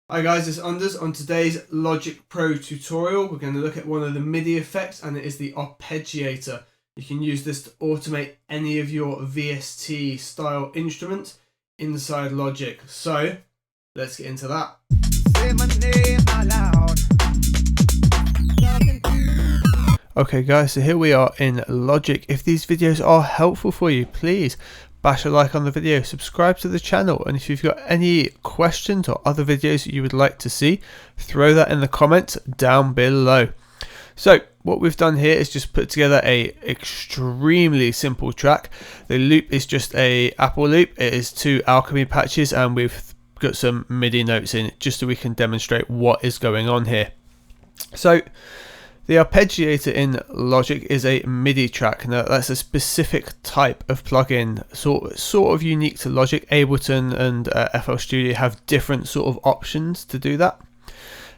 Hi guys, it's Anders. On today's Logic Pro tutorial, we're going to look at one of the MIDI effects, and it is the Arpeggiator. You can use this to automate any of your VST style instruments inside Logic. So, let's get into that. Say my name out loud. Okay guys, so here we are in Logic. If these videos are helpful for you, please bash a like on the video, subscribe to the channel, and if you've got any questions or other videos that you would like to see, throw that in the comments down below. So what we've done here is just put together a extremely simple track. The loop is just a Apple loop. It is 2 alchemy patches, and we've got some MIDI notes in it just so we can demonstrate what is going on here. So the Arpeggiator in Logic is a MIDI track. Now that's a specific type of plugin, sort of unique to Logic. Ableton and FL Studio have different sort of options to do that.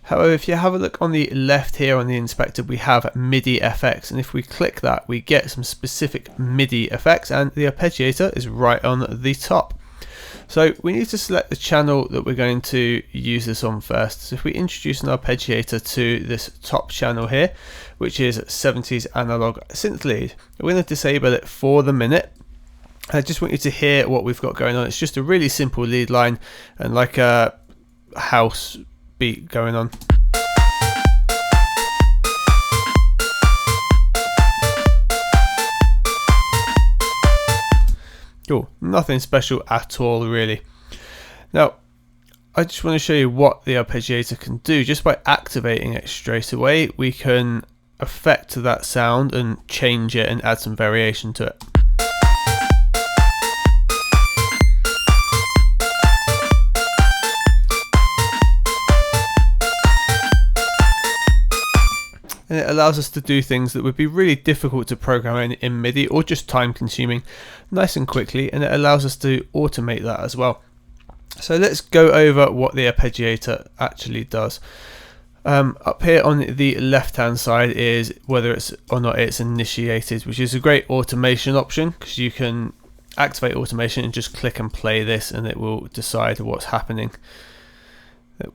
However, if you have a look on the left here on the inspector, we have Midi FX, and if we click that, we get some specific MIDI effects, and the Arpeggiator is right on the top. So we need to select the channel that we're going to use this on first. So if we introduce an Arpeggiator to this top channel here, which is 70s analog synth lead, we're going to disable it for the minute. I just want you to hear what we've got going on. It's just a really simple lead line and like a house beat going on. Cool, nothing special at all really. Now I just want to show you what the Arpeggiator can do. Just by activating it straight away, we can affect that sound and change it and add some variation to it. And it allows us to do things that would be really difficult to program in MIDI or just time consuming nice and quickly, and it allows us to automate that as well. So let's go over what the Arpeggiator actually does. Up here on the left hand side is whether it's or not it's initiated, which is a great automation option because you can activate automation and just click and play this and it will decide what's happening.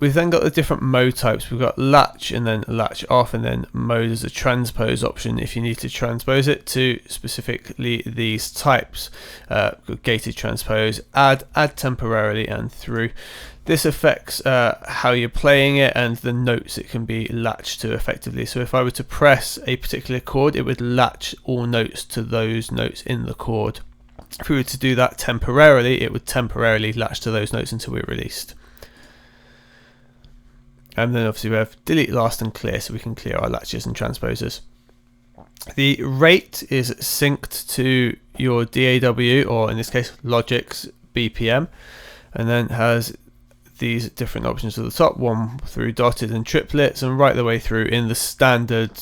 We've then got the different mode types. We've got latch and then latch off, and then mode is a transpose option if you need to transpose it to specifically these types. Gated transpose, add temporarily, and through. This affects how you're playing it and the notes it can be latched to effectively. So if I were to press a particular chord, it would latch all notes to those notes in the chord. If we were to do that temporarily, it would temporarily latch to those notes until we're released. And then obviously we have delete last and clear, so we can clear our latches and transposers. The rate is synced to your DAW, or in this case Logic's BPM, and then has these different options at the top, 1 through dotted and triplets, and right the way through in the standard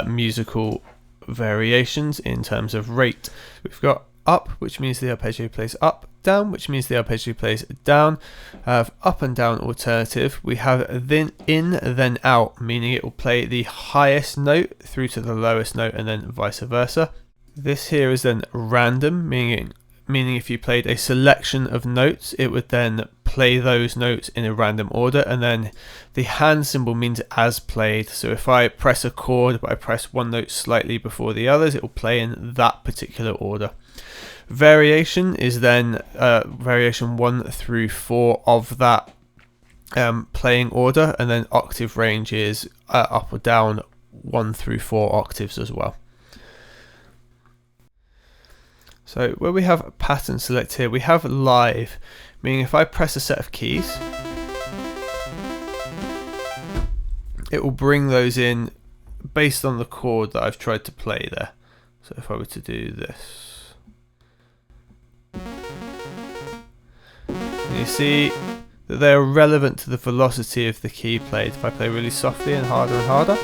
musical variations in terms of rate. We've got up, which means the Arpeggio plays up, down, which means the Arpeggio plays down. Have up and down alternative. We have then in, then out, meaning it will play the highest note through to the lowest note and then vice versa. This here is then random, meaning if you played a selection of notes, it would then play those notes in a random order, and then the hand symbol means as played. So if I press a chord but I press one note slightly before the others, it will play in that particular order. Variation is then variation 1 through 4 of that playing order, and then octave range is up or down 1 through 4 octaves as well. So where we have pattern select here, we have live, meaning if I press a set of keys, it will bring those in based on the chord that I've tried to play there. So if I were to do this, you see that they are relevant to the velocity of the key played. If I play really softly and harder,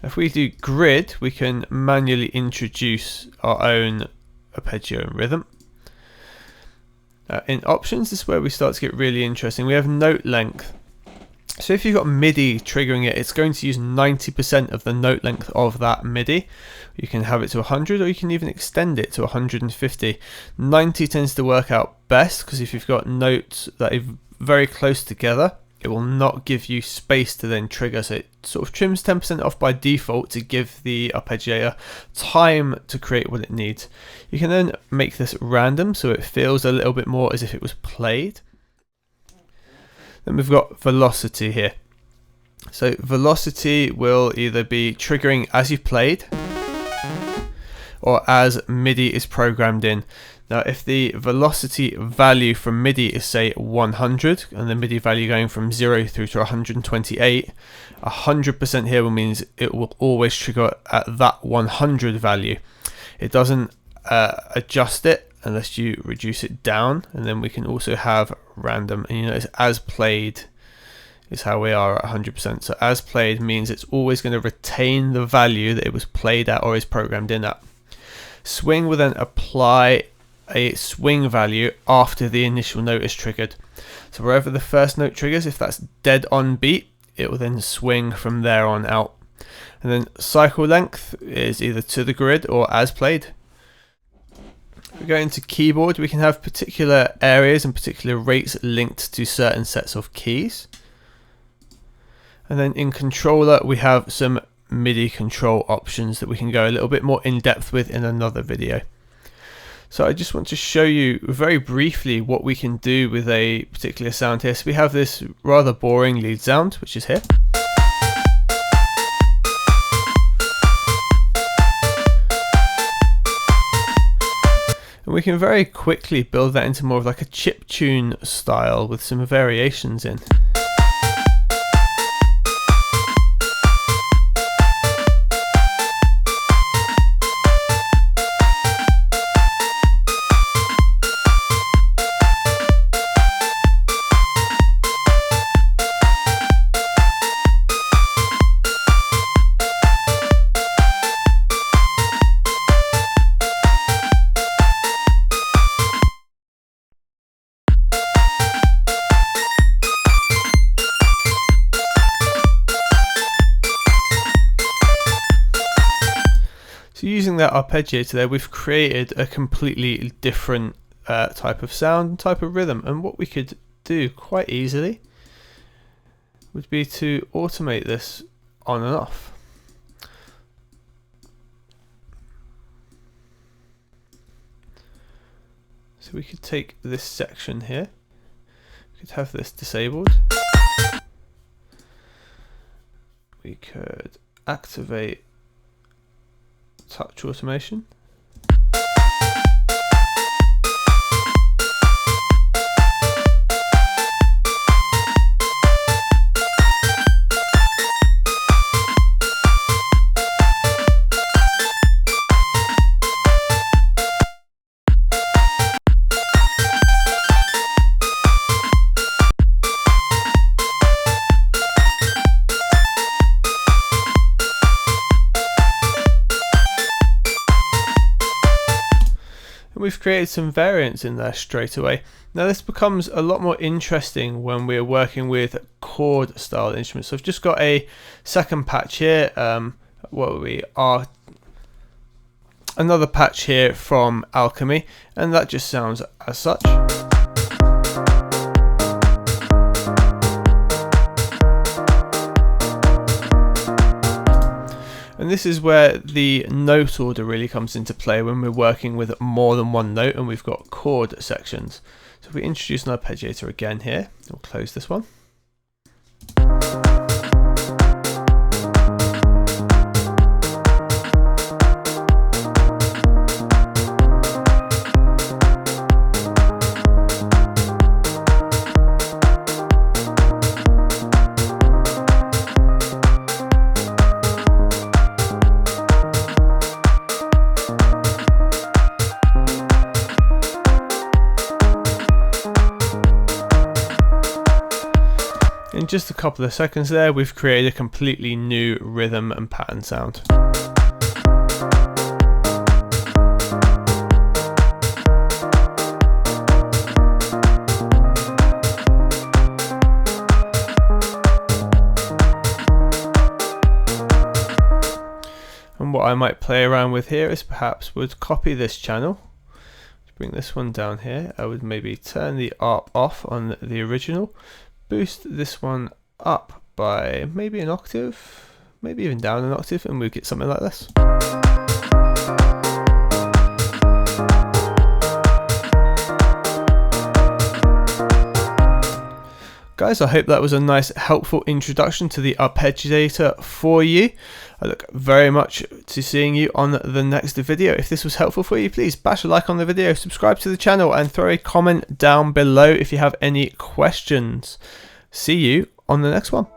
if we do grid, we can manually introduce our own arpeggio and rhythm. In options, this is where we start to get really interesting. We have note length. So if you've got MIDI triggering it, it's going to use 90% of the note length of that MIDI. You can have it to 100, or you can even extend it to 150. 90 tends to work out best, because if you've got notes that are very close together, it will not give you space to then trigger. So it sort of trims 10% off by default to give the arpeggiator time to create what it needs. You can then make this random, so it feels a little bit more as if it was played. Then we've got velocity here. So velocity will either be triggering as you've played, or as MIDI is programmed in. Now if the velocity value from MIDI is say 100, and the MIDI value going from 0 through to 128, 100% here will means it will always trigger at that 100 value. It doesn't adjust it unless you reduce it down, and then we can also have random, and you notice as played is how we are at 100%. So as played means it's always going to retain the value that it was played at or is programmed in at. Swing will then apply a swing value after the initial note is triggered. So wherever the first note triggers, if that's dead on beat, it will then swing from there on out. And then cycle length is either to the grid or as played. If we go into keyboard, we can have particular areas and particular rates linked to certain sets of keys. And then in controller, we have some MIDI control options that we can go a little bit more in depth with in another video. So I just want to show you very briefly what we can do with a particular sound here. So we have this rather boring lead sound, which is here. And we can very quickly build that into more of like a chiptune style with some variations in. So using that arpeggiator there, we've created a completely different type of sound, type of rhythm, and what we could do quite easily would be to automate this on and off. So we could take this section here, we could have this disabled, we could activate touch automation. We've created some variants in there straight away. Now this becomes a lot more interesting when we're working with chord style instruments. So I've just got a second patch here, another patch here from Alchemy, and that just sounds as such. And this is where the note order really comes into play when we're working with more than one note and we've got chord sections. So if we introduce an arpeggiator again here, we'll close this one. In just a couple of seconds there, we've created a completely new rhythm and pattern sound. I might play around with here is perhaps would copy this channel, bring this one down here. I would maybe turn the ARP off on the original, boost this one up by maybe an octave, maybe even down an octave, and we'll get something like this. Guys, I hope that was a nice helpful introduction to the Arpeggiator for you. I look very much to seeing you on the next video. If this was helpful for you, please bash a like on the video, subscribe to the channel, and throw a comment down below if you have any questions. See you on the next one.